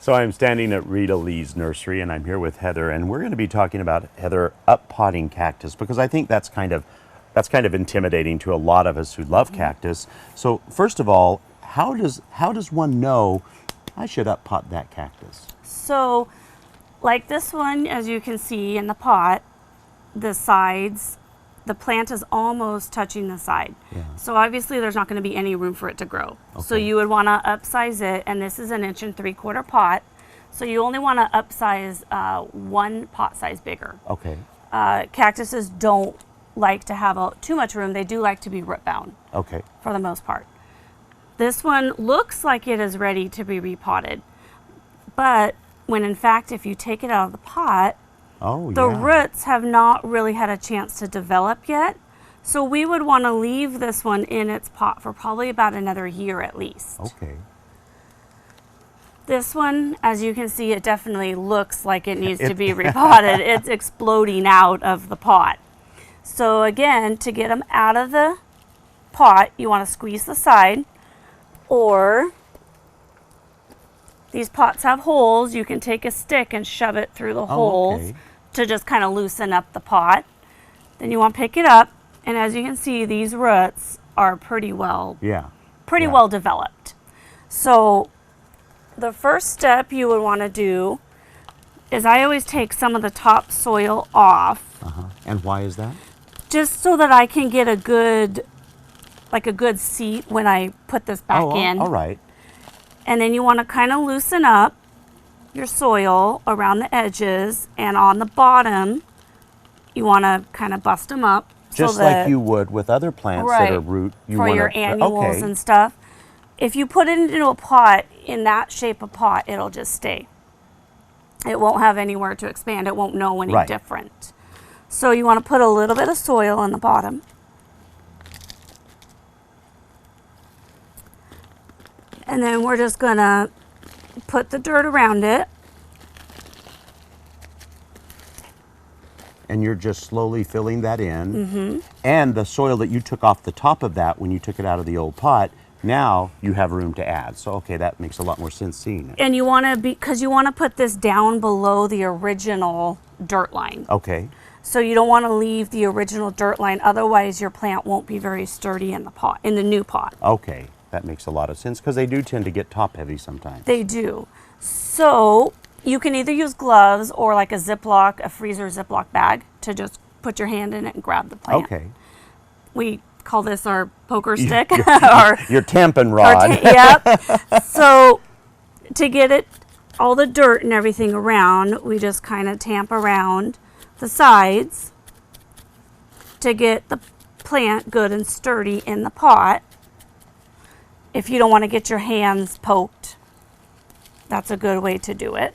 So I'm standing at Rita Lee's nursery, and I'm here with Heather, and we're going to be talking about Heather up-potting cactus, because I think that's kind of intimidating to a lot of us who love cactus. So first of all, how does one know I should up-pot that cactus? So, like this one, as you can see in the pot, the sides, the plant is almost touching the side. Yeah. So obviously there's not going to be any room for it to grow. Okay. So you would want to upsize it, and this is an 1 3/4 pot. So you only want to upsize one pot size bigger. Okay. Cactuses don't like to have too much room. They do like to be root bound. Okay. For the most part. This one looks like it is ready to be repotted, but when in fact if you take it out of the pot, the roots have not really had a chance to develop yet. So we would want to leave this one in its pot for probably about another year at least. Okay. This one, as you can see, it definitely looks like it needs to be repotted. It's exploding out of the pot. So again, to get them out of the pot, you want to squeeze the side, or these pots have holes. You can take a stick and shove it through the holes to just kind of loosen up the pot. Then you want to pick it up, and as you can see, these roots are pretty well developed. So the first step you would want to do is, I always take some of the top soil off. And why is that? Just so that I can get a good seat when I put this back in. All right. And then you want to kind of loosen up your soil around the edges, and on the bottom, you want to kind of bust them up. Just so that, like you would with other plants that are root. For your annuals and stuff. If you put it into a pot, in that shape of pot, it'll just stay. It won't have anywhere to expand. It won't know any different. So you want to put a little bit of soil on the bottom. And then we're just going to put the dirt around it. And you're just slowly filling that in. And the soil that you took off the top of that when you took it out of the old pot, now you have room to add. So, okay, that makes a lot more sense seeing it. And you want to because you want to put this down below the original dirt line. Okay. So you don't want to leave the original dirt line, otherwise your plant won't be very sturdy in the pot, in the new pot. Okay, that makes a lot of sense, because they do tend to get top heavy sometimes. They do. So you can either use gloves or like a freezer Ziploc bag to just put your hand in it and grab the plant. Okay. We call this our poker stick. Your tampon rod. Yep. So to get all the dirt and everything around, we just kind of tamp around the sides to get the plant good and sturdy in the pot. If you don't want to get your hands poked, that's a good way to do it.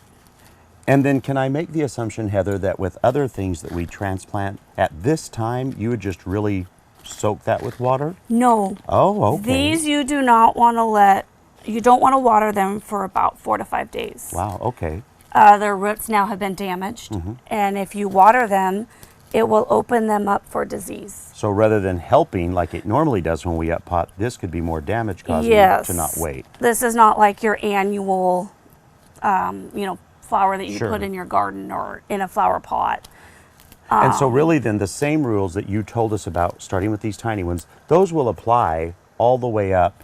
And then can I make the assumption, Heather, that with other things that we transplant at this time, you would just really soak that with water? No. Oh, okay. These you do not want to you don't want to water them for about 4 to 5 days. Wow, okay. Their roots now have been damaged, and if you water them, it will open them up for disease. So rather than helping like it normally does when we up pot, this could be more damage causing to not wait. This is not like your annual, flower that you put in your garden or in a flower pot. And so really then the same rules that you told us about, starting with these tiny ones, those will apply all the way up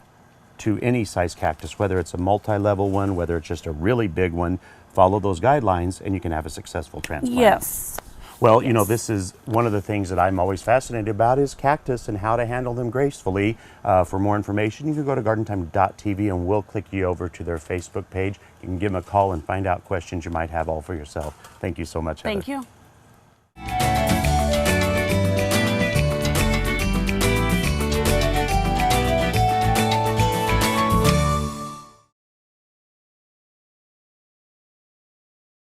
to any size cactus, whether it's a multi-level one, whether it's just a really big one. Follow those guidelines and you can have a successful transplant. Yes. Well, you know, this is one of the things that I'm always fascinated about is cactus and how to handle them gracefully. For more information, you can go to gardentime.tv and we'll click you over to their Facebook page. You can give them a call and find out questions you might have all for yourself. Thank you so much, Heather. Thank you.